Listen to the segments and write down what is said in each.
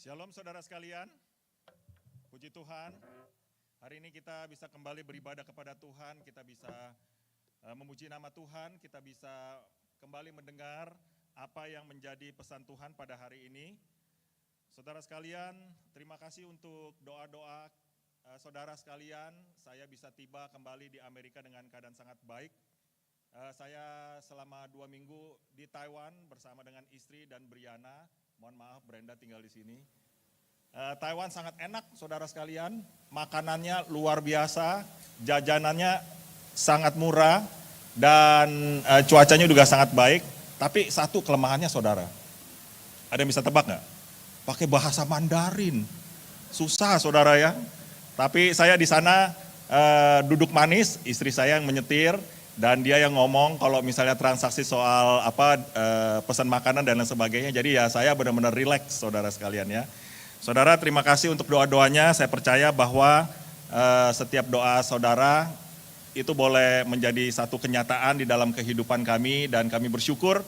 Shalom saudara sekalian, puji Tuhan. Hari ini kita bisa kembali beribadah kepada Tuhan, kita bisa memuji nama Tuhan, kita bisa kembali mendengar apa yang menjadi pesan Tuhan pada hari ini. Saudara sekalian, terima kasih untuk doa-doa saudara sekalian. Saya bisa tiba kembali di Amerika dengan keadaan sangat baik. Saya selama 2 minggu di Taiwan bersama dengan istri dan Briana. Mohon maaf, Brenda tinggal di sini. Taiwan sangat enak, saudara sekalian. Makanannya luar biasa, jajanannya sangat murah, dan cuacanya juga sangat baik. Tapi satu kelemahannya, saudara. Ada yang bisa tebak nggak? Pakai bahasa Mandarin. Susah, saudara ya. Tapi saya di sana duduk manis, istri saya yang menyetir. Dan dia yang ngomong kalau misalnya transaksi soal pesan makanan dan lain sebagainya. Jadi ya saya benar-benar rileks saudara sekalian ya. Saudara terima kasih untuk doa-doanya. Saya percaya bahwa setiap doa saudara itu boleh menjadi satu kenyataan di dalam kehidupan kami. Dan kami bersyukur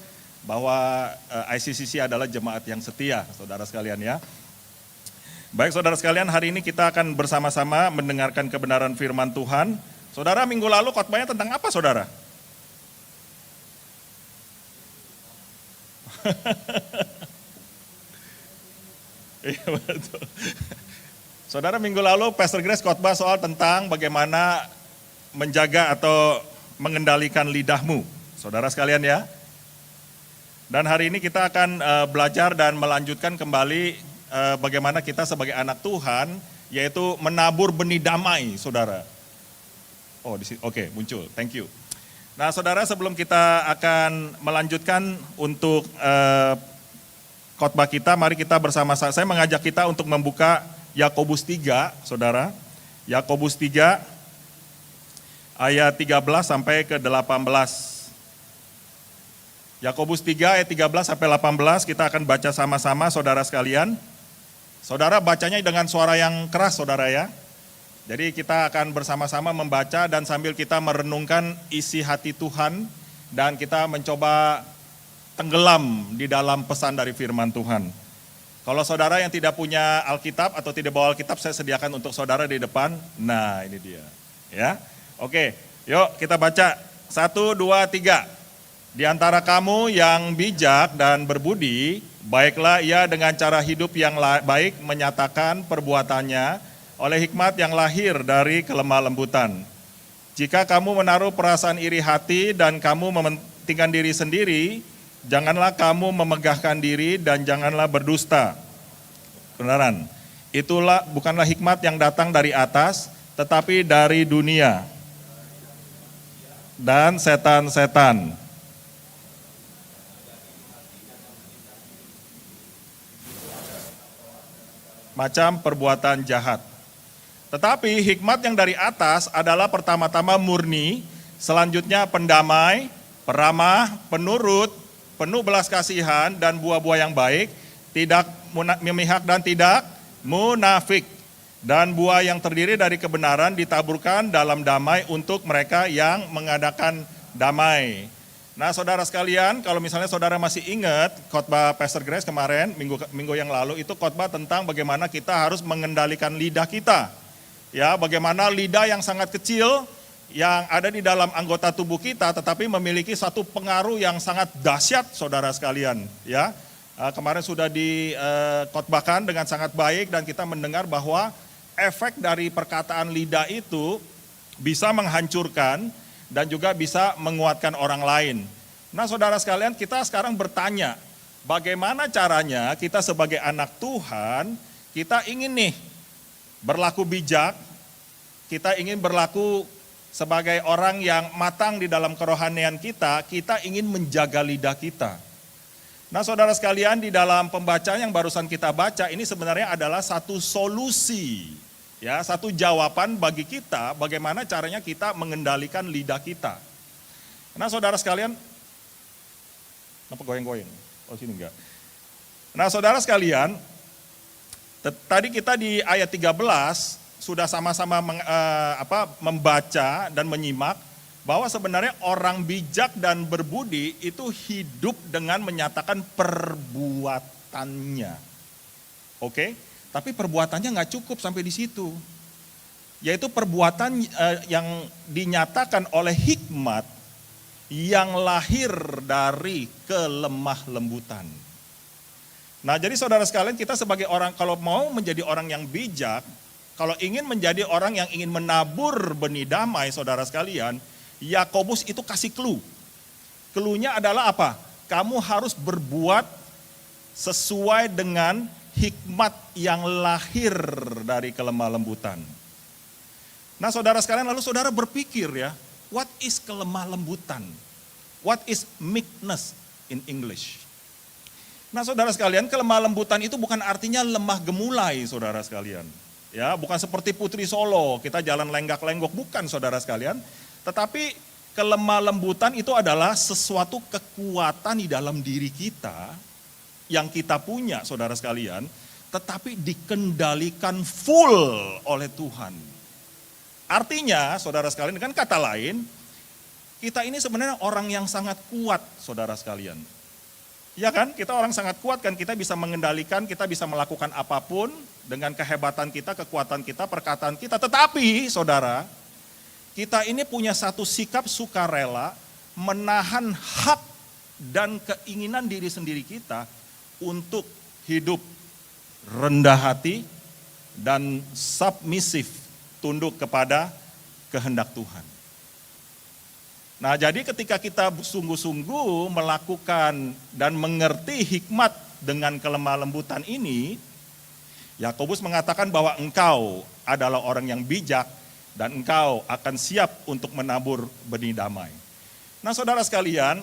bahwa ICCC adalah jemaat yang setia saudara sekalian ya. Baik saudara sekalian, hari ini kita akan bersama-sama mendengarkan kebenaran firman Tuhan. Saudara, minggu lalu khotbahnya tentang apa, saudara? Iya betul. Saudara, minggu lalu Pastor Grace khotbah soal tentang bagaimana menjaga atau mengendalikan lidahmu, saudara sekalian ya. Dan hari ini kita akan belajar dan melanjutkan kembali bagaimana kita sebagai anak Tuhan, yaitu menabur benih damai, saudara. Oh, oke, muncul. Thank you. Nah, saudara, sebelum kita akan melanjutkan untuk khotbah kita, mari kita bersama-sama. Saya mengajak kita untuk membuka Yakobus 3, saudara. Yakobus 3 ayat 13 sampai ke 18. Yakobus 3 ayat 13 sampai 18 kita akan baca sama-sama, saudara sekalian. Saudara bacanya dengan suara yang keras, saudara ya. Jadi kita akan bersama-sama membaca dan sambil kita merenungkan isi hati Tuhan dan kita mencoba tenggelam di dalam pesan dari firman Tuhan. Kalau saudara yang tidak punya Alkitab atau tidak bawa Alkitab, saya sediakan untuk saudara di depan. Nah, ini dia. Ya, oke, yuk kita baca. 1, 2, 3. Di antara kamu yang bijak dan berbudi, baiklah ia dengan cara hidup yang baik menyatakan perbuatannya oleh hikmat yang lahir dari kelemah lembutan. Jika kamu menaruh perasaan iri hati dan kamu mementingkan diri sendiri, janganlah kamu memegahkan diri dan janganlah berdusta. Kebenaran, itulah bukanlah hikmat yang datang dari atas, tetapi dari dunia dan setan-setan. Macam perbuatan jahat. Tetapi hikmat yang dari atas adalah pertama-tama murni, selanjutnya pendamai, peramah, penurut, penuh belas kasihan dan buah-buah yang baik, tidak memihak dan tidak munafik. Dan buah yang terdiri dari kebenaran ditaburkan dalam damai untuk mereka yang mengadakan damai. Nah saudara sekalian, kalau misalnya saudara masih ingat khotbah Pastor Grace kemarin, minggu yang lalu, itu khotbah tentang bagaimana kita harus mengendalikan lidah kita. Ya, bagaimana lidah yang sangat kecil yang ada di dalam anggota tubuh kita tetapi memiliki satu pengaruh yang sangat dahsyat saudara sekalian ya. Kemarin sudah dikhotbahkan dengan sangat baik dan kita mendengar bahwa efek dari perkataan lidah itu bisa menghancurkan dan juga bisa menguatkan orang lain. Nah, saudara sekalian, kita sekarang bertanya, bagaimana caranya kita sebagai anak Tuhan, kita ingin nih berlaku bijak, kita ingin berlaku sebagai orang yang matang di dalam kerohanian kita ingin menjaga lidah kita. Nah saudara sekalian, di dalam pembacaan yang barusan kita baca, ini sebenarnya adalah satu solusi, ya, satu jawaban bagi kita, bagaimana caranya kita mengendalikan lidah kita. Nah saudara sekalian, kenapa goyang-goyang? Oh sini enggak. Nah saudara sekalian, tadi kita di ayat 13 sudah sama-sama membaca dan menyimak bahwa sebenarnya orang bijak dan berbudi itu hidup dengan menyatakan perbuatannya. Oke, tapi perbuatannya nggak cukup sampai di situ. Yaitu perbuatan yang dinyatakan oleh hikmat yang lahir dari kelemah lembutan. Nah, jadi saudara sekalian, kita sebagai orang, kalau mau menjadi orang yang bijak, kalau ingin menjadi orang yang ingin menabur benih damai, saudara sekalian, Yakobus itu kasih clue. Clue-nya adalah apa? Kamu harus berbuat sesuai dengan hikmat yang lahir dari kelemah lembutan. Nah, saudara sekalian, lalu saudara berpikir ya, what is kelemah lembutan? What is meekness in English? Nah, saudara sekalian, kelemah lembutan itu bukan artinya lemah gemulai, saudara sekalian. Ya, bukan seperti Putri Solo, kita jalan lenggak-lenggok, bukan, saudara sekalian. Tetapi kelemah lembutan itu adalah sesuatu kekuatan di dalam diri kita yang kita punya, saudara sekalian, tetapi dikendalikan full oleh Tuhan. Artinya, saudara sekalian, dengan kata lain, kita ini sebenarnya orang yang sangat kuat, saudara sekalian. Ya kan, kita orang sangat kuat kan, kita bisa mengendalikan, kita bisa melakukan apapun dengan kehebatan kita, kekuatan kita, perkataan kita. Tetapi, saudara, kita ini punya satu sikap sukarela menahan hak dan keinginan diri sendiri kita untuk hidup rendah hati dan submisif, tunduk kepada kehendak Tuhan. Nah, jadi ketika kita sungguh-sungguh melakukan dan mengerti hikmat dengan kelemah lembutan ini, Yakobus mengatakan bahwa engkau adalah orang yang bijak dan engkau akan siap untuk menabur benih damai. Nah, saudara sekalian,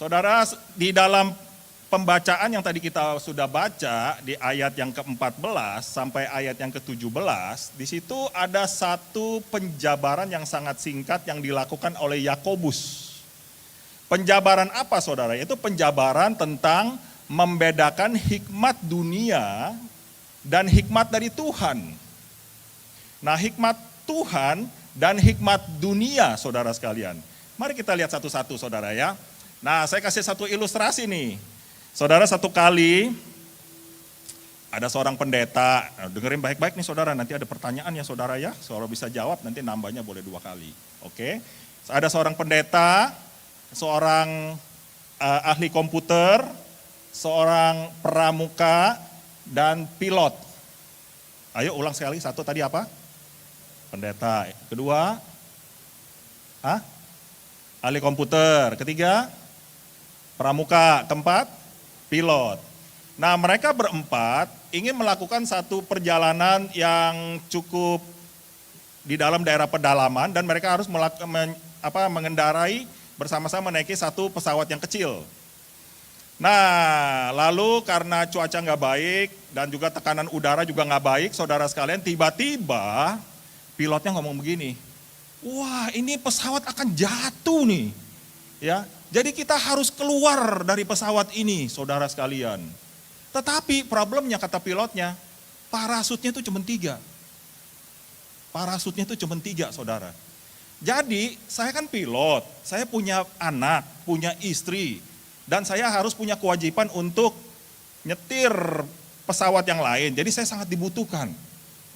saudara, di dalam pembacaan yang tadi kita sudah baca di ayat yang ke-14 sampai ayat yang ke-17, di situ ada satu penjabaran yang sangat singkat yang dilakukan oleh Yakobus. Penjabaran apa, saudara? Itu penjabaran tentang membedakan hikmat dunia dan hikmat dari Tuhan. Nah, hikmat Tuhan dan hikmat dunia, saudara sekalian. Mari kita lihat satu-satu, saudara ya. Nah, saya kasih satu ilustrasi nih. Saudara, satu kali ada seorang pendeta, dengerin baik-baik nih saudara, nanti ada pertanyaan ya saudara ya, saudara bisa jawab, nanti nambahnya boleh 2 kali. Oke, ada seorang pendeta, seorang ahli komputer, seorang pramuka, dan pilot. Ayo ulang sekali, satu tadi apa? Pendeta. Kedua, ahli komputer. Ketiga, pramuka. Keempat, pilot. Nah, mereka berempat ingin melakukan satu perjalanan yang cukup di dalam daerah pedalaman dan mereka harus mengendarai bersama-sama menaiki satu pesawat yang kecil. Nah, lalu karena cuaca nggak baik dan juga tekanan udara juga nggak baik, saudara sekalian, tiba-tiba pilotnya ngomong begini, wah ini pesawat akan jatuh nih, ya. Jadi kita harus keluar dari pesawat ini, saudara sekalian. Tetapi problemnya, kata pilotnya, parasutnya itu cuma 3. Parasutnya itu cuma 3, saudara. Jadi saya kan pilot, saya punya anak, punya istri, dan saya harus punya kewajiban untuk nyetir pesawat yang lain. Jadi saya sangat dibutuhkan.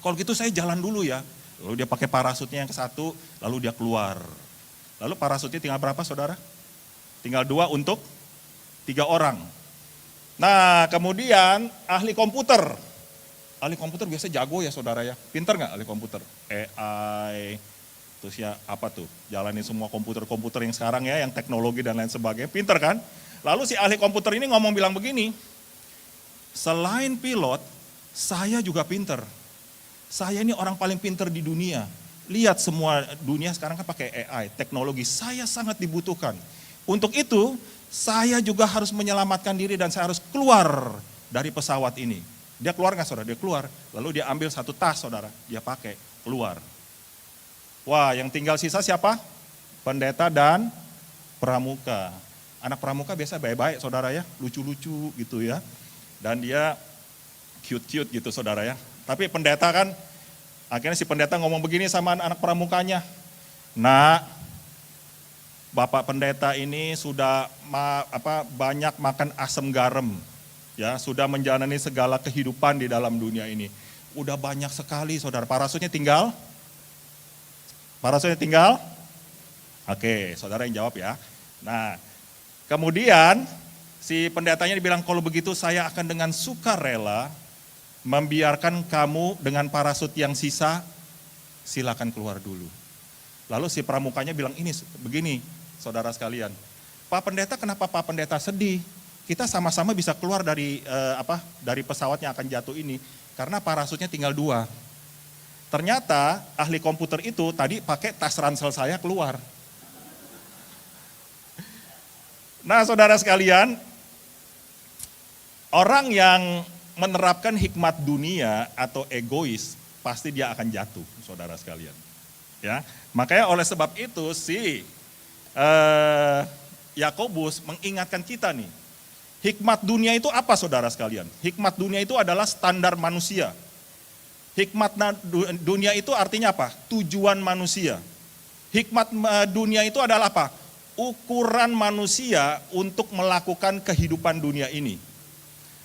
Kalau gitu saya jalan dulu ya. Lalu dia pakai parasutnya yang ke-1, lalu dia keluar. Lalu parasutnya tinggal berapa, saudara? Tinggal 2 untuk 3 orang. Nah, kemudian ahli komputer. Ahli komputer biasa jago ya saudara ya. Pinter nggak ahli komputer? AI, terus ya apa tuh? Jalanin semua komputer-komputer yang sekarang ya, yang teknologi dan lain sebagainya. Pinter kan? Lalu si ahli komputer ini ngomong bilang begini, selain pilot, saya juga pinter. Saya ini orang paling pinter di dunia. Lihat semua dunia sekarang kan pakai AI, teknologi. Saya sangat dibutuhkan. Untuk itu, saya juga harus menyelamatkan diri dan saya harus keluar dari pesawat ini. Dia keluar nggak saudara? Dia keluar. Lalu dia ambil satu tas saudara, dia pakai, keluar. Wah, yang tinggal sisa siapa? Pendeta dan pramuka. Anak pramuka biasa baik-baik saudara ya, lucu-lucu gitu ya. Dan dia cute-cute gitu saudara ya. Tapi pendeta kan, akhirnya si pendeta ngomong begini sama anak pramukanya. Nah, Bapak pendeta ini sudah banyak makan asam garam. ya, sudah menjalani segala kehidupan di dalam dunia ini. Udah banyak sekali saudara, parasutnya tinggal? Parasutnya tinggal? Oke, saudara yang jawab ya. Nah, kemudian si pendetanya dibilang, kalau begitu saya akan dengan sukarela membiarkan kamu dengan parasut yang sisa, silakan keluar dulu. Lalu si pramukanya bilang, ini begini saudara sekalian, Pak Pendeta, kenapa Pak Pendeta sedih? Kita sama-sama bisa keluar dari dari pesawat yang akan jatuh ini, karena parasutnya tinggal 2. Ternyata ahli komputer itu tadi pakai tas ransel saya keluar. Nah saudara sekalian, orang yang menerapkan hikmat dunia atau egois, pasti dia akan jatuh, saudara sekalian. Ya, makanya oleh sebab itu si Yakobus mengingatkan kita nih, hikmat dunia itu apa saudara sekalian? Hikmat dunia itu adalah standar manusia. Hikmat dunia itu artinya apa? Tujuan manusia. Hikmat dunia itu adalah apa? Ukuran manusia untuk melakukan kehidupan dunia ini.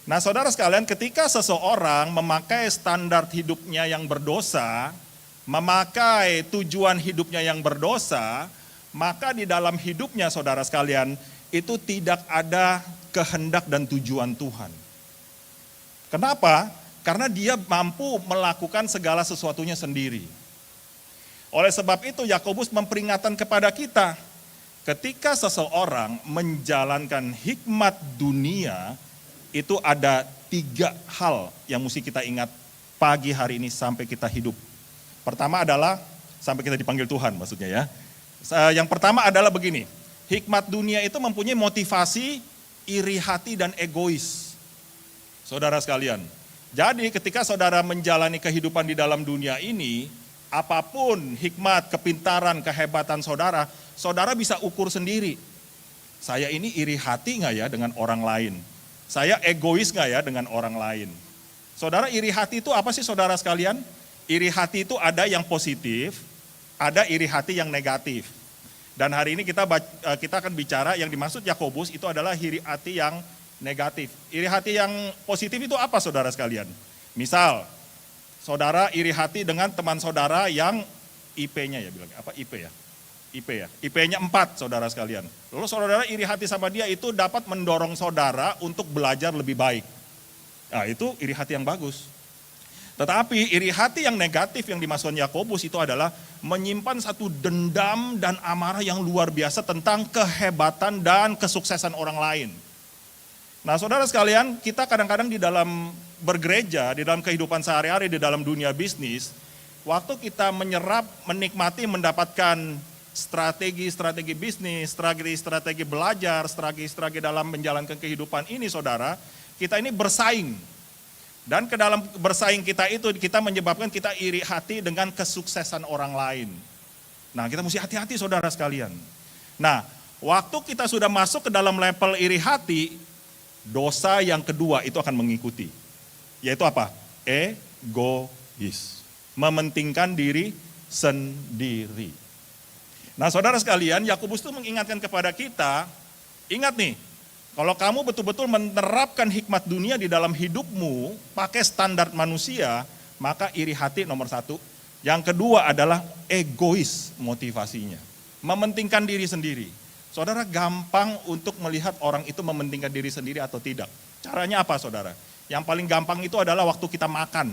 Nah saudara sekalian, ketika seseorang memakai standar hidupnya yang berdosa, memakai tujuan hidupnya yang berdosa, maka di dalam hidupnya saudara sekalian, itu tidak ada kehendak dan tujuan Tuhan. Kenapa? Karena dia mampu melakukan segala sesuatunya sendiri. Oleh sebab itu Yakobus memperingatkan kepada kita, ketika seseorang menjalankan hikmat dunia, itu ada 3 hal yang mesti kita ingat pagi hari ini sampai kita hidup. Pertama adalah sampai kita dipanggil Tuhan maksudnya ya. Yang pertama adalah begini, hikmat dunia itu mempunyai motivasi iri hati dan egois. Saudara sekalian, jadi ketika saudara menjalani kehidupan di dalam dunia ini, apapun hikmat, kepintaran, kehebatan saudara, saudara bisa ukur sendiri. Saya ini iri hati nggak ya dengan orang lain? Saya egois nggak ya dengan orang lain? Saudara, iri hati itu apa sih saudara sekalian? Iri hati itu ada yang positif, ada iri hati yang negatif. Dan hari ini kita akan bicara yang dimaksud Yakobus itu adalah iri hati yang negatif. Iri hati yang positif itu apa saudara sekalian? Misal, saudara iri hati dengan teman saudara yang IP-nya ya, bilang apa IP ya? IP-nya 4 saudara sekalian. Lalu saudara iri hati sama dia itu dapat mendorong saudara untuk belajar lebih baik. Nah itu iri hati yang bagus. Tetapi iri hati yang negatif yang dimaksud Yakobus itu adalah menyimpan satu dendam dan amarah yang luar biasa tentang kehebatan dan kesuksesan orang lain. Nah saudara sekalian, kita kadang-kadang di dalam bergereja, di dalam kehidupan sehari-hari, di dalam dunia bisnis, waktu kita menyerap, menikmati, mendapatkan strategi bisnis, strategi belajar, strategi dalam menjalankan kehidupan ini saudara, kita ini bersaing. Dan ke dalam bersaing kita itu, kita menyebabkan kita iri hati dengan kesuksesan orang lain. Nah kita mesti hati-hati saudara sekalian. Nah waktu kita sudah masuk ke dalam level iri hati, dosa yang kedua itu akan mengikuti. Yaitu apa? Egois. Mementingkan diri sendiri. Nah saudara sekalian, Yakobus itu mengingatkan kepada kita, ingat nih, kalau kamu betul-betul menerapkan hikmat dunia di dalam hidupmu, pakai standar manusia, maka iri hati nomor 1. Yang kedua adalah egois motivasinya, mementingkan diri sendiri. Saudara, gampang untuk melihat orang itu mementingkan diri sendiri atau tidak. Caranya apa saudara? Yang paling gampang itu adalah waktu kita makan.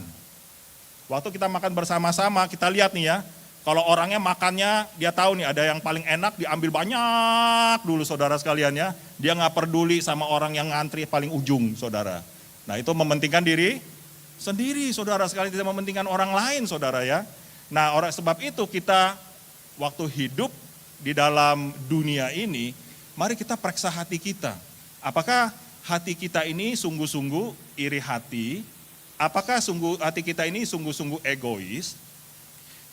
Waktu kita makan bersama-sama, kita lihat nih ya, kalau orangnya makannya, dia tahu nih ada yang paling enak, diambil banyak dulu saudara sekalian ya. Dia nggak peduli sama orang yang ngantri paling ujung saudara. Nah itu mementingkan diri sendiri saudara sekalian, tidak mementingkan orang lain saudara ya. Nah sebab itu kita waktu hidup di dalam dunia ini, mari kita periksa hati kita. Apakah hati kita ini sungguh-sungguh iri hati? Apakah hati kita ini sungguh-sungguh egois?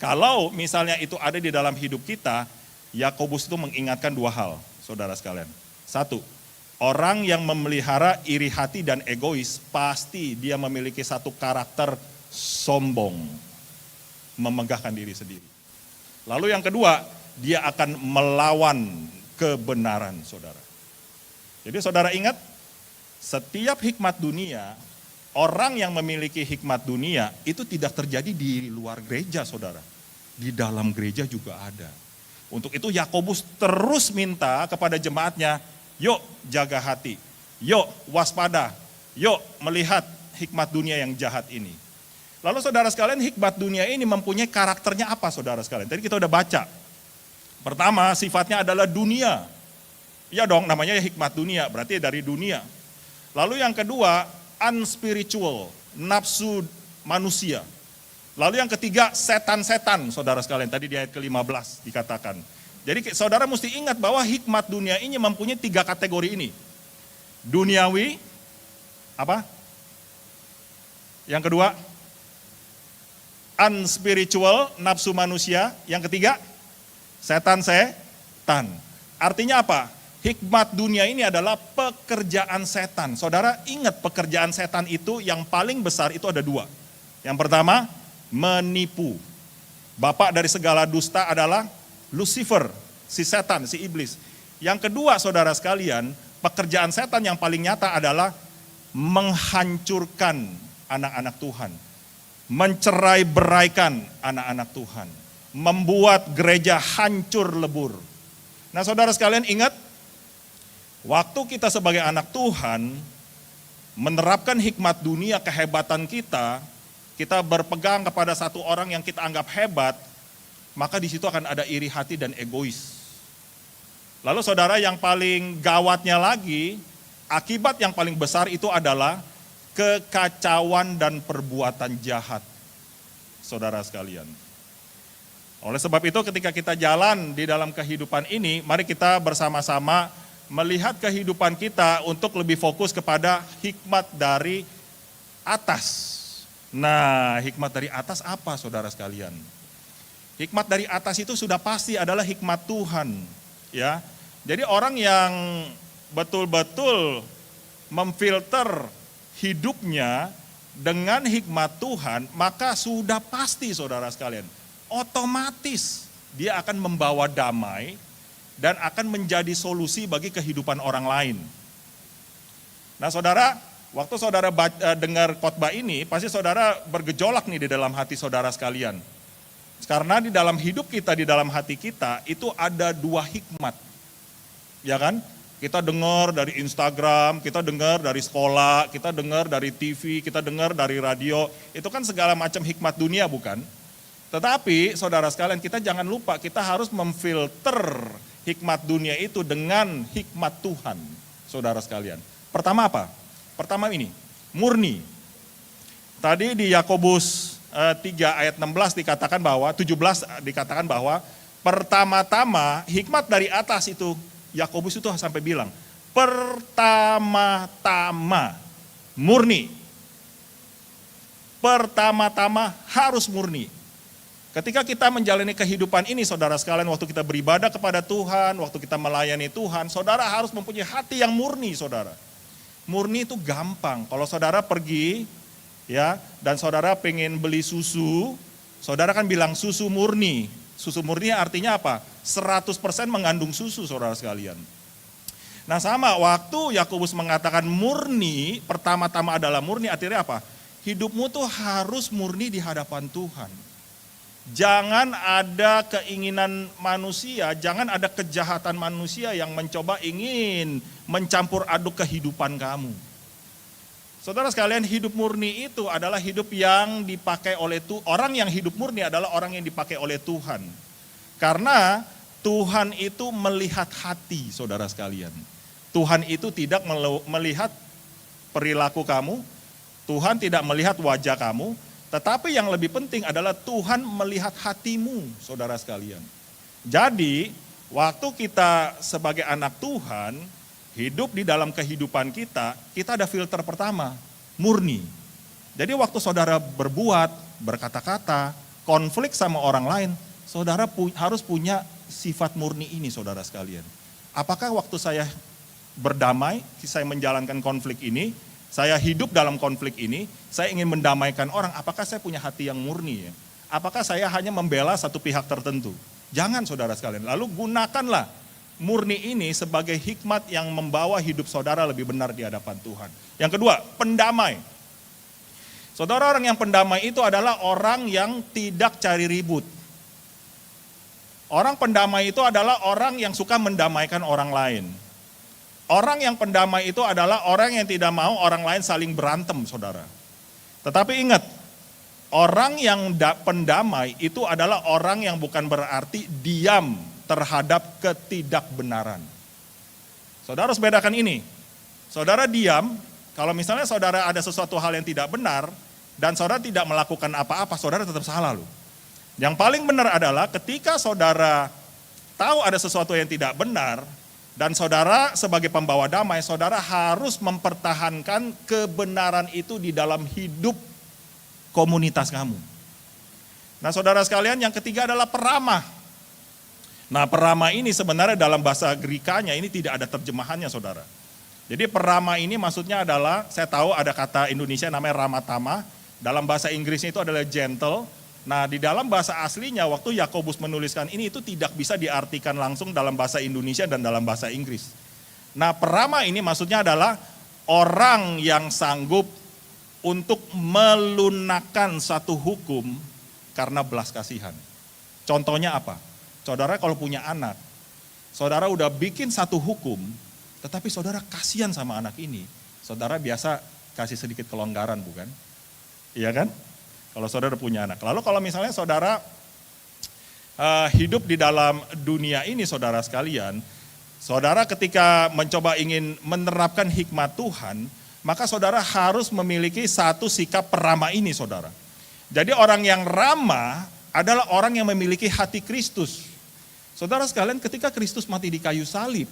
Kalau misalnya itu ada di dalam hidup kita, Yakobus itu mengingatkan 2 hal, saudara sekalian. 1, orang yang memelihara iri hati dan egois, pasti dia memiliki satu karakter sombong, memegahkan diri sendiri. Lalu yang kedua, dia akan melawan kebenaran, saudara. Jadi saudara ingat, Setiap hikmat dunia, orang yang memiliki hikmat dunia itu tidak terjadi di luar gereja, saudara. Di dalam gereja juga ada. Untuk itu Yakobus terus minta kepada jemaatnya, yuk jaga hati, yuk waspada, yuk melihat hikmat dunia yang jahat ini. Lalu saudara sekalian, hikmat dunia ini mempunyai karakternya apa, saudara sekalian? Tadi kita udah baca. Pertama, sifatnya adalah dunia. Ya dong, namanya hikmat dunia, berarti dari dunia. Lalu yang kedua, unspiritual, nafsu manusia. Lalu yang ketiga, setan-setan, saudara sekalian. Tadi di ayat ke-15 dikatakan. Jadi saudara mesti ingat bahwa hikmat dunia ini mempunyai 3 kategori ini. Duniawi, apa? Yang kedua, unspiritual, nafsu manusia. Yang ketiga, setan-setan. Artinya apa? Hikmat dunia ini adalah pekerjaan setan. Saudara ingat pekerjaan setan itu yang paling besar itu ada 2. Yang pertama, menipu. Bapak dari segala dusta adalah Lucifer, si setan, si iblis. Yang kedua, saudara sekalian, pekerjaan setan yang paling nyata adalah menghancurkan anak-anak Tuhan. Mencerai-beraikan anak-anak Tuhan. Membuat gereja hancur lebur. Nah saudara sekalian ingat, waktu kita sebagai anak Tuhan menerapkan hikmat dunia, kehebatan kita berpegang kepada satu orang yang kita anggap hebat, maka di situ akan ada iri hati dan egois. Lalu saudara, yang paling gawatnya lagi, akibat yang paling besar itu adalah kekacauan dan perbuatan jahat, saudara sekalian. Oleh sebab itu ketika kita jalan di dalam kehidupan ini, mari kita bersama-sama melihat kehidupan kita untuk lebih fokus kepada hikmat dari atas. Nah, hikmat dari atas apa, saudara sekalian? Hikmat dari atas itu sudah pasti adalah hikmat Tuhan, ya. Jadi orang yang betul-betul memfilter hidupnya dengan hikmat Tuhan, maka sudah pasti, saudara sekalian, otomatis dia akan membawa damai dan akan menjadi solusi bagi kehidupan orang lain. Nah saudara, waktu saudara dengar khotbah ini, pasti saudara bergejolak nih di dalam hati saudara sekalian. Karena di dalam hidup kita, di dalam hati kita, itu ada 2 hikmat. Ya kan? Kita dengar dari Instagram, kita dengar dari sekolah, kita dengar dari TV, kita dengar dari radio. Itu kan segala macam hikmat dunia, bukan? Tetapi saudara sekalian, kita jangan lupa, kita harus memfilter hikmat dunia itu dengan hikmat Tuhan, saudara sekalian. Pertama apa? Pertama ini, murni. Tadi di Yakobus 3 ayat 16 dikatakan bahwa, 17 dikatakan bahwa, pertama-tama hikmat dari atas itu, Yakobus itu sampai bilang, pertama-tama murni. Pertama-tama harus murni. Ketika kita menjalani kehidupan ini, saudara sekalian, waktu kita beribadah kepada Tuhan, waktu kita melayani Tuhan, saudara harus mempunyai hati yang murni, saudara. Murni itu gampang. Kalau saudara pergi, ya, dan saudara pengen beli susu, saudara kan bilang susu murni. Susu murni artinya apa? 100% mengandung susu, saudara sekalian. Nah sama, waktu Yakobus mengatakan murni, pertama-tama adalah murni, artinya apa? Hidupmu tuh harus murni di hadapan Tuhan. Jangan ada keinginan manusia, jangan ada kejahatan manusia yang mencoba ingin mencampur aduk kehidupan kamu. Saudara sekalian, hidup murni itu adalah hidup yang dipakai oleh Tuhan. Orang yang hidup murni adalah orang yang dipakai oleh Tuhan. Karena Tuhan itu melihat hati, saudara sekalian. Tuhan itu tidak melihat perilaku kamu, Tuhan tidak melihat wajah kamu, tetapi yang lebih penting adalah Tuhan melihat hatimu, saudara sekalian. Jadi, waktu kita sebagai anak Tuhan, hidup di dalam kehidupan kita ada filter pertama, murni. Jadi waktu saudara berbuat, berkata-kata, konflik sama orang lain, saudara harus punya sifat murni ini, saudara sekalian. Apakah waktu saya berdamai, saya menjalankan konflik ini, saya hidup dalam konflik ini, saya ingin mendamaikan orang, apakah saya punya hati yang murni ya? Apakah saya hanya membela satu pihak tertentu? Jangan, saudara sekalian. Lalu gunakanlah murni ini sebagai hikmat yang membawa hidup saudara lebih benar di hadapan Tuhan. Yang kedua, pendamai. Saudara, orang yang pendamai itu adalah orang yang tidak cari ribut. Orang pendamai itu adalah orang yang suka mendamaikan orang lain. Orang yang pendamai itu adalah orang yang tidak mau orang lain saling berantem, saudara. Tetapi ingat, orang yang pendamai itu adalah orang yang bukan berarti diam terhadap ketidakbenaran. Saudara harus bedakan ini. Saudara diam, kalau misalnya saudara ada sesuatu hal yang tidak benar, dan saudara tidak melakukan apa-apa, saudara tetap salah loh. Yang paling benar adalah ketika saudara tahu ada sesuatu yang tidak benar, dan saudara sebagai pembawa damai, saudara harus mempertahankan kebenaran itu di dalam hidup komunitas kamu. Nah saudara sekalian, yang ketiga adalah peramah. Nah peramah ini sebenarnya dalam bahasa Grekanya ini tidak ada terjemahannya, saudara. Jadi peramah ini maksudnya adalah, saya tahu ada kata Indonesia namanya ramatama, dalam bahasa Inggrisnya itu adalah gentle. Nah di dalam bahasa aslinya waktu Yakobus menuliskan ini itu tidak bisa diartikan langsung dalam bahasa Indonesia dan dalam bahasa Inggris. Nah peramah ini maksudnya adalah orang yang sanggup untuk melunakkan satu hukum karena belas kasihan. Contohnya apa? Saudara kalau punya anak, saudara udah bikin satu hukum, tetapi saudara kasihan sama anak ini, saudara biasa kasih sedikit kelonggaran, bukan? Iya kan? Kalau saudara punya anak. Lalu kalau misalnya saudara hidup di dalam dunia ini, saudara sekalian, saudara ketika mencoba ingin menerapkan hikmat Tuhan, maka saudara harus memiliki satu sikap peramah ini, saudara. Jadi orang yang ramah adalah orang yang memiliki hati Kristus. Saudara sekalian, ketika Kristus mati di kayu salib,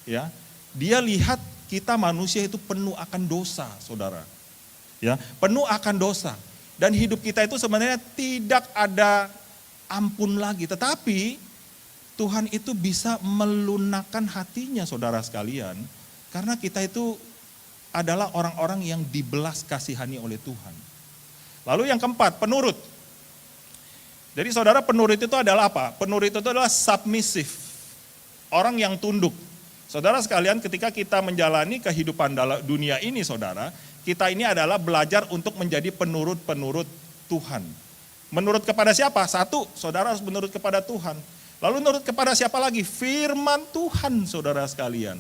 ya, dia lihat kita manusia itu penuh akan dosa, saudara. Ya, penuh akan dosa. Dan hidup kita itu sebenarnya tidak ada ampun lagi. Tetapi Tuhan itu bisa melunakkan hatinya, saudara sekalian. Karena kita itu adalah orang-orang yang dibelas kasihani oleh Tuhan. Lalu yang keempat, penurut. Jadi saudara, penurut itu adalah apa? Penurut itu adalah submissive. Orang yang tunduk. Saudara sekalian, ketika kita menjalani kehidupan dalam dunia ini, saudara, kita ini adalah belajar untuk menjadi penurut-penurut Tuhan. Menurut kepada siapa? Satu, saudara harus menurut kepada Tuhan. Lalu menurut kepada siapa lagi? Firman Tuhan, saudara sekalian.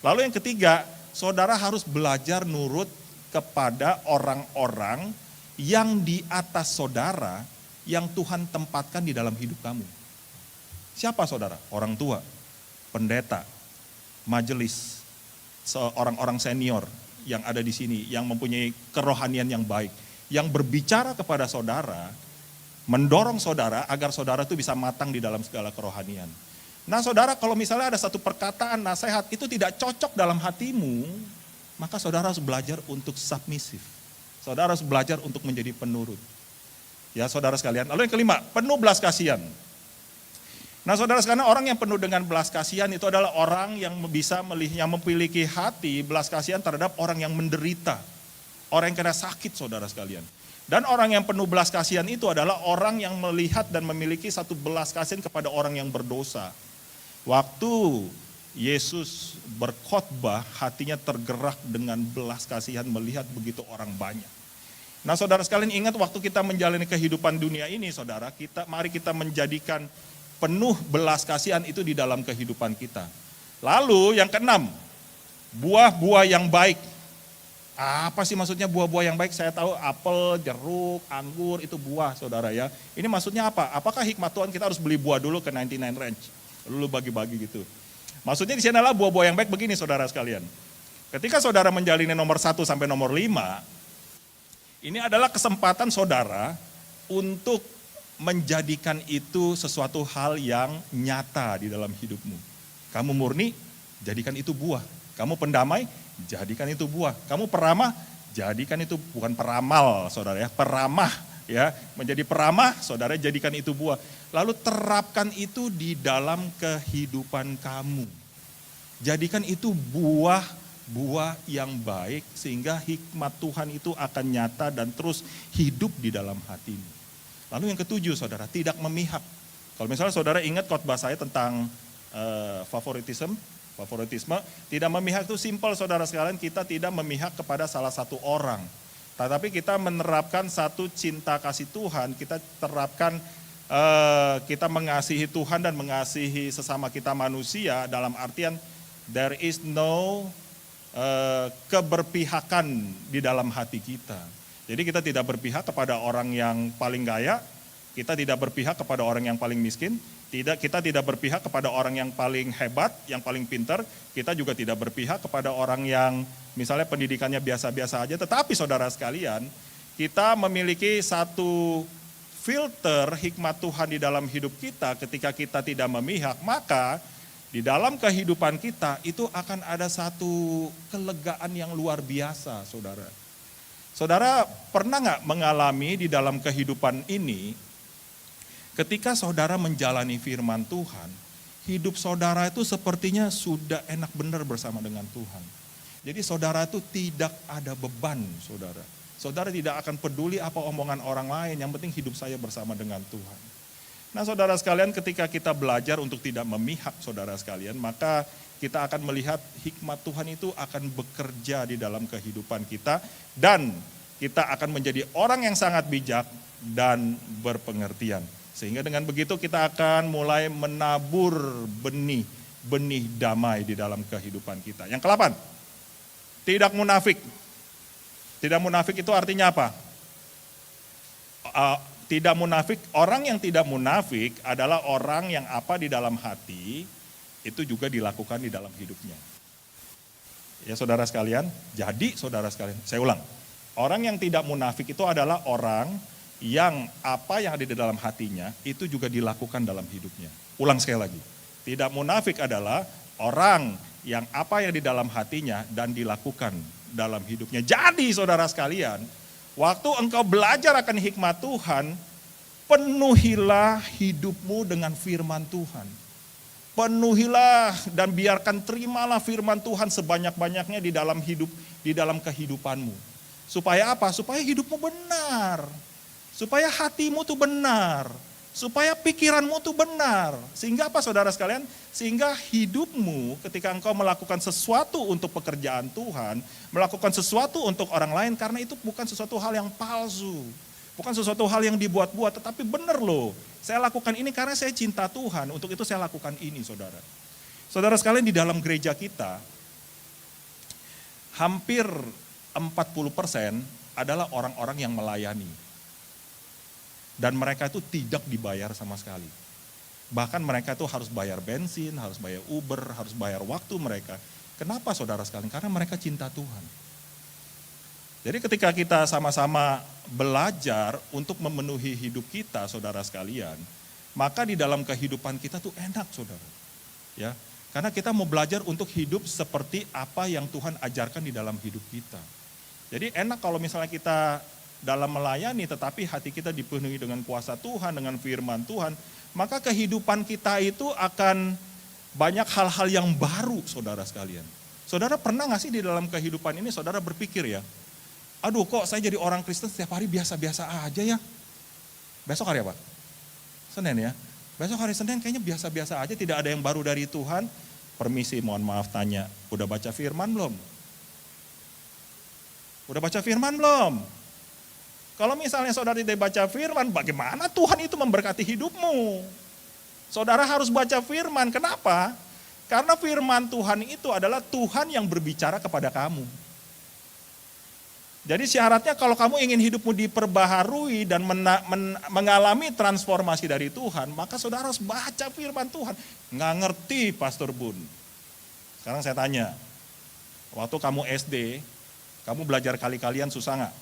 Lalu yang ketiga, saudara harus belajar nurut kepada orang-orang yang di atas saudara, yang Tuhan tempatkan di dalam hidup kamu. Siapa saudara? Orang tua, pendeta, majelis, orang-orang senior yang ada di sini, yang mempunyai kerohanian yang baik, yang berbicara kepada saudara, mendorong saudara agar saudara itu bisa matang di dalam segala kerohanian. Nah saudara, kalau misalnya ada satu perkataan nasihat itu tidak cocok dalam hatimu, maka saudara harus belajar untuk submisif. Saudara harus belajar untuk menjadi penurut. Ya saudara sekalian. Lalu yang kelima, penuh belas kasihan. Nah saudara sekalian, orang yang penuh dengan belas kasihan itu adalah orang yang bisa yang memiliki hati belas kasihan terhadap orang yang menderita. Orang yang kena sakit, saudara sekalian. Dan orang yang penuh belas kasihan itu adalah orang yang melihat dan memiliki satu belas kasihan kepada orang yang berdosa. Waktu Yesus berkhotbah, hatinya tergerak dengan belas kasihan melihat begitu orang banyak. Nah saudara sekalian, ingat waktu kita menjalani kehidupan dunia ini, saudara, mari kita menjadikan penuh belas kasihan itu di dalam kehidupan kita. Lalu yang keenam, buah-buah yang baik. Apa sih maksudnya buah-buah yang baik? Saya tahu apel, jeruk, anggur itu buah, saudara ya. Ini maksudnya apa? Apakah hikmat Tuhan kita harus beli buah dulu ke 99 Ranch? Lalu bagi-bagi gitu. Maksudnya di sini adalah buah-buah yang baik begini, saudara sekalian. Ketika saudara menjalani nomor 1 sampai nomor 5, ini adalah kesempatan saudara untuk menjadikan itu sesuatu hal yang nyata di dalam hidupmu. Kamu murni, jadikan itu buah. Kamu pendamai, jadikan itu buah. Kamu peramah, jadikan itu bukan peramal, saudara ya, peramah ya, menjadi peramah, saudara jadikan itu buah. Lalu terapkan itu di dalam kehidupan kamu. Jadikan itu buah yang baik sehingga hikmat Tuhan itu akan nyata dan terus hidup di dalam hatimu. Lalu yang ketujuh, saudara, tidak memihak. Kalau misalnya saudara ingat khotbah saya tentang favoritisme, tidak memihak itu simpel saudara sekalian, kita tidak memihak kepada salah satu orang. Tetapi kita menerapkan satu cinta kasih Tuhan, kita terapkan kita mengasihi Tuhan dan mengasihi sesama kita manusia dalam artian there is no keberpihakan di dalam hati kita. Jadi kita tidak berpihak kepada orang yang paling kaya, kita tidak berpihak kepada orang yang paling miskin, kita tidak berpihak kepada orang yang paling hebat, yang paling pintar, kita juga tidak berpihak kepada orang yang misalnya pendidikannya biasa-biasa aja. Tetapi saudara sekalian, kita memiliki satu filter hikmat Tuhan di dalam hidup kita. Ketika kita tidak memihak, maka di dalam kehidupan kita itu akan ada satu kelegaan yang luar biasa, saudara. Saudara pernah nggak mengalami di dalam kehidupan ini, ketika saudara menjalani firman Tuhan, hidup saudara itu sepertinya sudah enak benar bersama dengan Tuhan. Jadi saudara itu tidak ada beban, saudara. Saudara tidak akan peduli apa omongan orang lain, yang penting hidup saya bersama dengan Tuhan. Nah saudara sekalian, ketika kita belajar untuk tidak memihak saudara sekalian, maka kita akan melihat hikmat Tuhan itu akan bekerja di dalam kehidupan kita, dan kita akan menjadi orang yang sangat bijak dan berpengertian. Sehingga dengan begitu kita akan mulai menabur benih damai di dalam kehidupan kita. Yang ke-8, tidak munafik. Tidak munafik itu artinya apa? Tidak munafik, orang yang tidak munafik adalah orang yang apa di dalam hati, itu juga dilakukan di dalam hidupnya. Ya saudara sekalian, jadi saudara sekalian, saya ulang. Orang yang tidak munafik itu adalah orang yang apa yang ada di dalam hatinya, itu juga dilakukan dalam hidupnya. Ulang sekali lagi, tidak munafik adalah orang yang apa yang di dalam hatinya dan dilakukan dalam hidupnya. Jadi saudara sekalian, waktu engkau belajar akan hikmat Tuhan, penuhilah hidupmu dengan firman Tuhan. Penuhilah dan biarkan terimalah firman Tuhan sebanyak-banyaknya di dalam hidup, di dalam kehidupanmu. Supaya apa? Supaya hidupmu benar. Supaya hatimu tuh benar. Supaya pikiranmu tuh benar. Sehingga apa saudara sekalian? Sehingga hidupmu ketika engkau melakukan sesuatu untuk pekerjaan Tuhan, melakukan sesuatu untuk orang lain, karena itu bukan sesuatu hal yang palsu. Bukan sesuatu hal yang dibuat-buat, tetapi benar loh. Saya lakukan ini karena saya cinta Tuhan, untuk itu saya lakukan ini saudara. Saudara sekalian, di dalam gereja kita, hampir 40% adalah orang-orang yang melayani. Dan mereka itu tidak dibayar sama sekali. Bahkan mereka itu harus bayar bensin, harus bayar Uber, harus bayar waktu mereka. Kenapa saudara sekalian? Karena mereka cinta Tuhan. Jadi ketika kita sama-sama belajar untuk memenuhi hidup kita saudara sekalian, maka di dalam kehidupan kita tuh enak saudara. Ya, karena kita mau belajar untuk hidup seperti apa yang Tuhan ajarkan di dalam hidup kita. Jadi enak kalau misalnya kita dalam melayani tetapi hati kita dipenuhi dengan kuasa Tuhan, dengan firman Tuhan, maka kehidupan kita itu akan banyak hal-hal yang baru saudara sekalian. Saudara pernah gak sih di dalam kehidupan ini saudara berpikir ya, aduh kok saya jadi orang Kristen setiap hari biasa-biasa aja ya. Besok hari apa? Senin ya. Besok hari Senin kayaknya biasa-biasa aja, tidak ada yang baru dari Tuhan. Permisi, mohon maaf tanya, udah baca firman belum? Udah baca firman belum? Kalau misalnya saudara tidak baca firman, bagaimana Tuhan itu memberkati hidupmu? Saudara harus baca firman, kenapa? Karena firman Tuhan itu adalah Tuhan yang berbicara kepada kamu. Jadi syaratnya kalau kamu ingin hidupmu diperbaharui dan mengalami transformasi dari Tuhan, maka saudara harus baca firman Tuhan. Nggak ngerti Pastor Bun. Sekarang saya tanya, waktu kamu SD, kamu belajar kali-kalian susah nggak?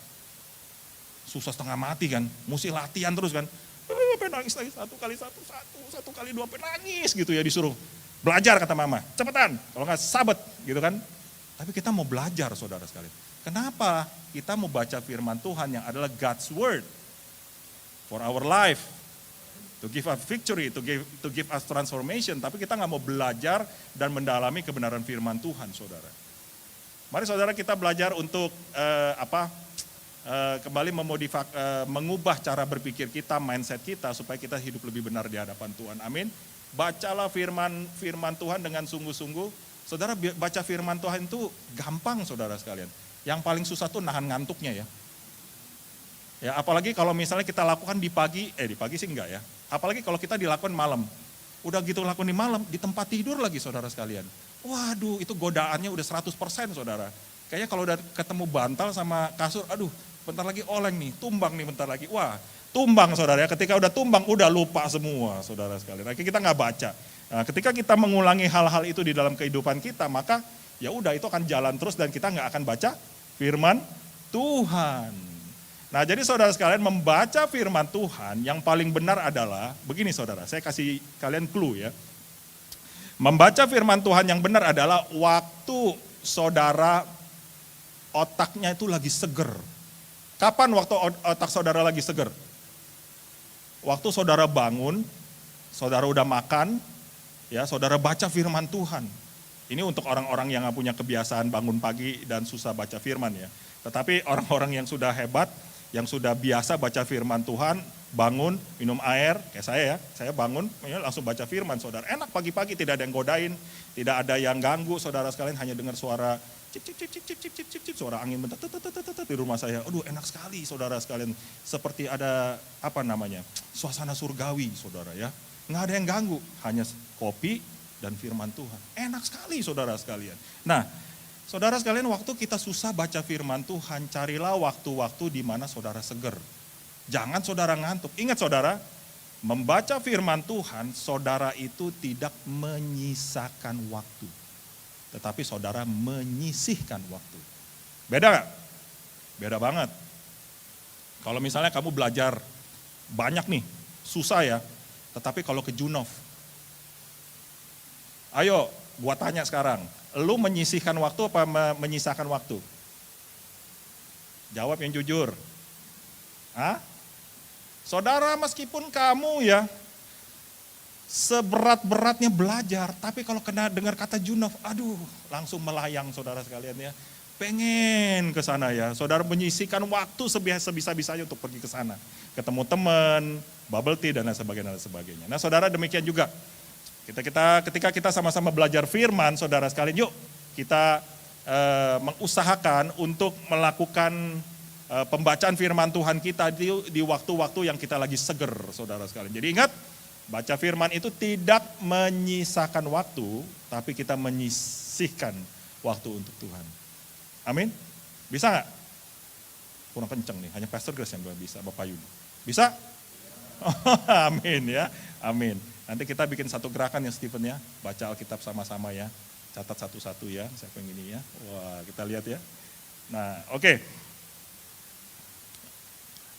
Susah setengah mati kan, mesti latihan terus kan. Nangis lagi satu kali dua, nangis gitu ya disuruh. Belajar kata mama, cepetan, kalau nggak sabet gitu kan. Tapi kita mau belajar saudara sekalian. Kenapa? Kita mau baca firman Tuhan yang adalah God's word for our life. To give us victory, to give us transformation. Tapi kita nggak mau belajar dan mendalami kebenaran firman Tuhan saudara. Mari saudara kita belajar untuk kembali mengubah cara berpikir kita, mindset kita supaya kita hidup lebih benar di hadapan Tuhan. Amin. Bacalah firman Tuhan dengan sungguh-sungguh. Saudara, baca firman Tuhan itu gampang saudara sekalian. Yang paling susah tuh nahan ngantuknya ya. Ya, apalagi kalau misalnya kita lakukan di pagi sih enggak ya. Apalagi kalau kita dilakukan malam. Udah gitu lakukan di malam, di tempat tidur lagi saudara sekalian. Waduh, itu godaannya udah 100% saudara. Kayaknya kalau udah ketemu bantal sama kasur, aduh bentar lagi oleng nih, tumbang nih bentar lagi. Wah, tumbang saudara ya, ketika udah tumbang udah lupa semua saudara sekalian. Akhirnya kita nggak baca. Nah, ketika kita mengulangi hal-hal itu di dalam kehidupan kita, maka ya udah itu akan jalan terus dan kita nggak akan baca firman Tuhan. Nah, jadi saudara sekalian, membaca firman Tuhan yang paling benar adalah, begini saudara, saya kasih kalian clue ya. Membaca firman Tuhan yang benar adalah waktu saudara otaknya itu lagi seger. Kapan waktu otak saudara lagi seger? Waktu saudara bangun, saudara udah makan, ya saudara baca firman Tuhan. Ini untuk orang-orang yang punya kebiasaan bangun pagi dan susah baca firman ya. Tetapi orang-orang yang sudah hebat, yang sudah biasa baca firman Tuhan, bangun, minum air, kayak saya ya, saya bangun, langsung baca firman saudara. Enak pagi-pagi, tidak ada yang godain, tidak ada yang ganggu saudara sekalian, hanya dengar suara cip cip cip cip cip cip cip cip, suara angin bentar di rumah saya. Aduh enak sekali saudara sekalian, seperti ada suasana surgawi saudara ya. Nggak ada yang ganggu, hanya kopi dan firman Tuhan. Enak sekali saudara sekalian. Nah, saudara sekalian, waktu kita susah baca firman Tuhan, carilah waktu-waktu di mana saudara seger. Jangan saudara ngantuk. Ingat saudara, membaca firman Tuhan, saudara itu tidak menyisakan waktu. Tetapi saudara menyisihkan waktu. Beda gak? Beda banget. Kalau misalnya kamu belajar banyak nih, susah ya. Tetapi kalau ke Junov, ayo gua tanya sekarang, lu menyisihkan waktu apa menyisakan waktu? Jawab yang jujur. Hah? Saudara, meskipun kamu ya seberat-beratnya belajar, tapi kalau kena dengar kata Junov, aduh langsung melayang saudara sekalian ya. Pengen ke sana ya. Saudara menyisihkan waktu sebisa-bisanya untuk pergi ke sana. Ketemu teman, bubble tea dan lain sebagainya. Nah saudara, demikian juga. Ketika kita sama-sama belajar firman, saudara sekalian, yuk kita mengusahakan untuk melakukan pembacaan firman Tuhan kita di waktu-waktu yang kita lagi seger, saudara sekalian. Jadi ingat, baca firman itu tidak menyisakan waktu, tapi kita menyisihkan waktu untuk Tuhan. Amin? Bisa nggak? Kurang kenceng nih, hanya Pastor Grace yang bisa, Bapak Yudi. Bisa? Amin ya, amin. Nanti kita bikin satu gerakan ya Stephen ya, baca Alkitab sama-sama ya, catat satu-satu ya, siapa yang ini ya. Wah, kita lihat ya. Nah, oke.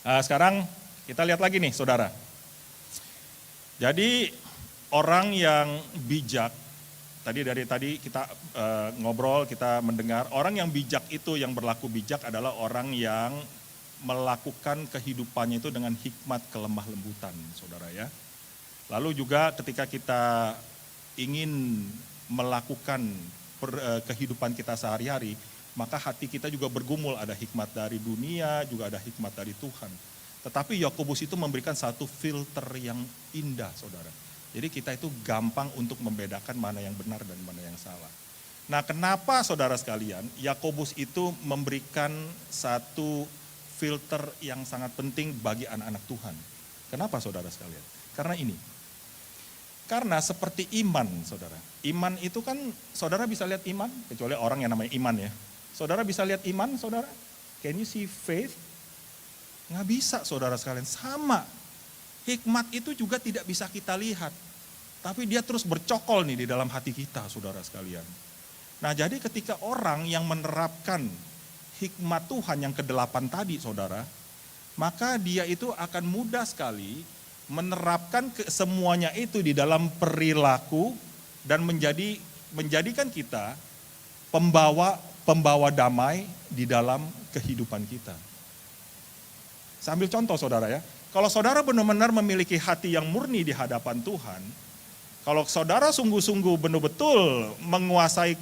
Nah, sekarang kita lihat lagi nih saudara. Jadi orang yang bijak, dari tadi kita ngobrol, kita mendengar, orang yang bijak itu, yang berlaku bijak adalah orang yang melakukan kehidupannya itu dengan hikmat kelemah lembutan, saudara ya. Lalu juga ketika kita ingin melakukan kehidupan kita sehari-hari, maka hati kita juga bergumul, ada hikmat dari dunia, juga ada hikmat dari Tuhan. Tetapi Yakobus itu memberikan satu filter yang indah, saudara. Jadi kita itu gampang untuk membedakan mana yang benar dan mana yang salah. Nah, kenapa saudara sekalian, Yakobus itu memberikan satu filter yang sangat penting bagi anak-anak Tuhan. Kenapa saudara sekalian? Karena ini. Karena seperti iman, saudara. Iman itu kan, saudara bisa lihat iman, kecuali orang yang namanya iman ya. Saudara bisa lihat iman, saudara? Can you see faith? Nggak bisa, saudara sekalian. Sama. Hikmat itu juga tidak bisa kita lihat. Tapi dia terus bercokol nih di dalam hati kita, saudara sekalian. Nah, jadi ketika orang yang menerapkan hikmat Tuhan yang ke-8 tadi, saudara, maka dia itu akan mudah sekali menerapkan semuanya itu di dalam perilaku dan menjadikan kita pembawa damai di dalam kehidupan kita. Sambil contoh saudara ya, kalau saudara benar-benar memiliki hati yang murni di hadapan Tuhan, kalau saudara sungguh-sungguh benar-betul menguasai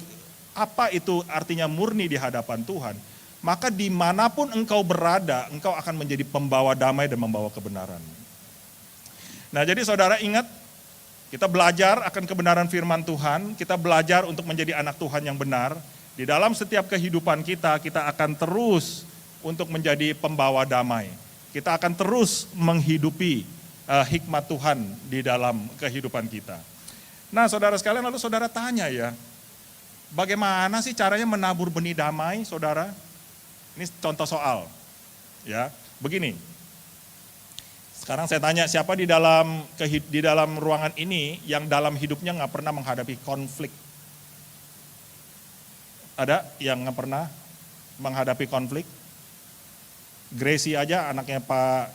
apa itu artinya murni di hadapan Tuhan, maka dimanapun engkau berada, engkau akan menjadi pembawa damai dan membawa kebenaran. Nah jadi saudara ingat, Kita belajar akan kebenaran firman Tuhan, kita belajar untuk menjadi anak Tuhan yang benar. Di dalam setiap kehidupan kita akan terus untuk menjadi pembawa damai. Kita akan terus menghidupi hikmat Tuhan di dalam kehidupan kita. Nah, saudara sekalian, lalu saudara tanya ya, bagaimana sih caranya menabur benih damai, saudara? Ini contoh soal, ya. Begini, sekarang saya tanya, siapa di dalam ruangan ini yang dalam hidupnya nggak pernah menghadapi konflik? Ada yang nggak pernah menghadapi konflik? Gracie aja, anaknya Pak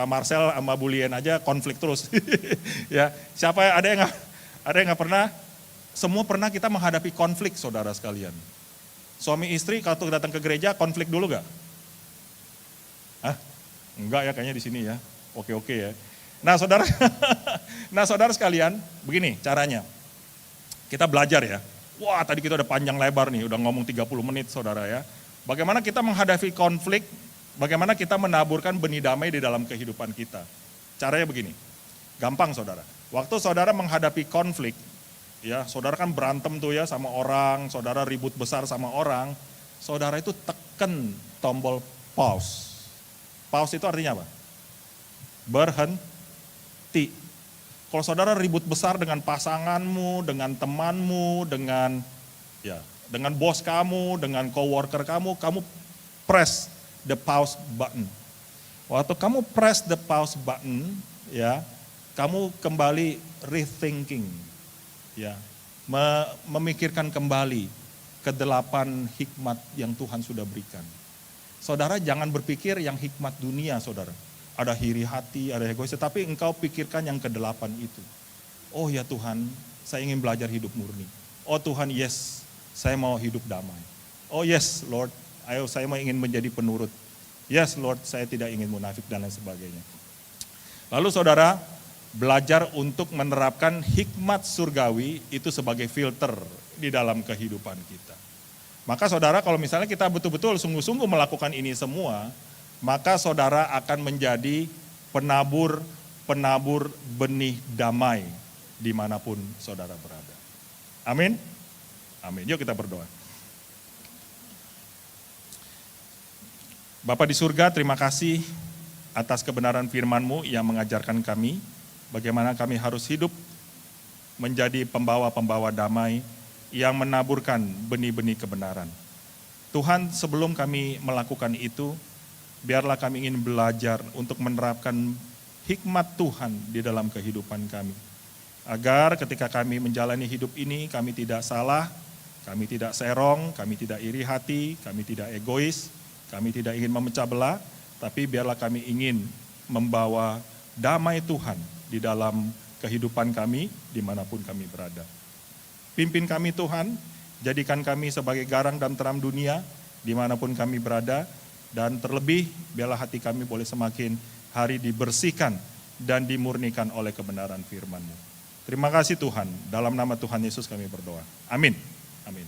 Marcel sama Bulien aja konflik terus. Ya, siapa ada yang nggak pernah? Semua pernah kita menghadapi konflik, saudara sekalian. Suami istri kalau datang ke gereja konflik dulu gak? Hah? Enggak ya, kayaknya di sini ya. Oke ya. Nah, saudara sekalian, begini caranya. Kita belajar ya. Wah, tadi kita udah panjang lebar nih, udah ngomong 30 menit, saudara ya. Bagaimana kita menghadapi konflik, bagaimana kita menaburkan benih damai di dalam kehidupan kita. Caranya begini, gampang saudara. Waktu saudara menghadapi konflik, ya saudara kan berantem tuh ya sama orang, saudara ribut besar sama orang, saudara itu tekan tombol pause. Pause itu artinya apa? Berhenti. Kalau saudara ribut besar dengan pasanganmu, dengan temanmu, dengan bos kamu, dengan coworker kamu press the pause button. Waktu kamu press the pause button, ya, kamu kembali rethinking, ya, memikirkan kembali ke-8 hikmat yang Tuhan sudah berikan. Saudara jangan berpikir yang hikmat dunia, saudara. Ada iri hati, ada egois, tapi engkau pikirkan yang ke-8 itu. Oh ya Tuhan, saya ingin belajar hidup murni. Oh Tuhan, yes, saya mau hidup damai. Oh yes Lord, ayo saya mau ingin menjadi penurut. Yes Lord, saya tidak ingin munafik dan lain sebagainya. Lalu saudara, belajar untuk menerapkan hikmat surgawi itu sebagai filter di dalam kehidupan kita. Maka saudara, kalau misalnya kita betul-betul sungguh-sungguh melakukan ini semua, maka saudara akan menjadi penabur benih damai dimanapun saudara berada. Amin. Amin. Yuk kita berdoa. Bapa di surga, terima kasih atas kebenaran firman-Mu yang mengajarkan kami bagaimana kami harus hidup menjadi pembawa-pembawa damai yang menaburkan benih-benih kebenaran. Tuhan, sebelum kami melakukan itu, biarlah kami ingin belajar untuk menerapkan hikmat Tuhan di dalam kehidupan kami. Agar ketika kami menjalani hidup ini, kami tidak salah, kami tidak serong, kami tidak iri hati, kami tidak egois, kami tidak ingin memecah belah, tapi biarlah kami ingin membawa damai Tuhan di dalam kehidupan kami dimanapun kami berada. Pimpin kami Tuhan, jadikan kami sebagai garang dan terang dunia dimanapun kami berada, dan terlebih biarlah hati kami boleh semakin hari dibersihkan dan dimurnikan oleh kebenaran firman-Mu. Terima kasih Tuhan, dalam nama Tuhan Yesus kami berdoa. Amin. Amin.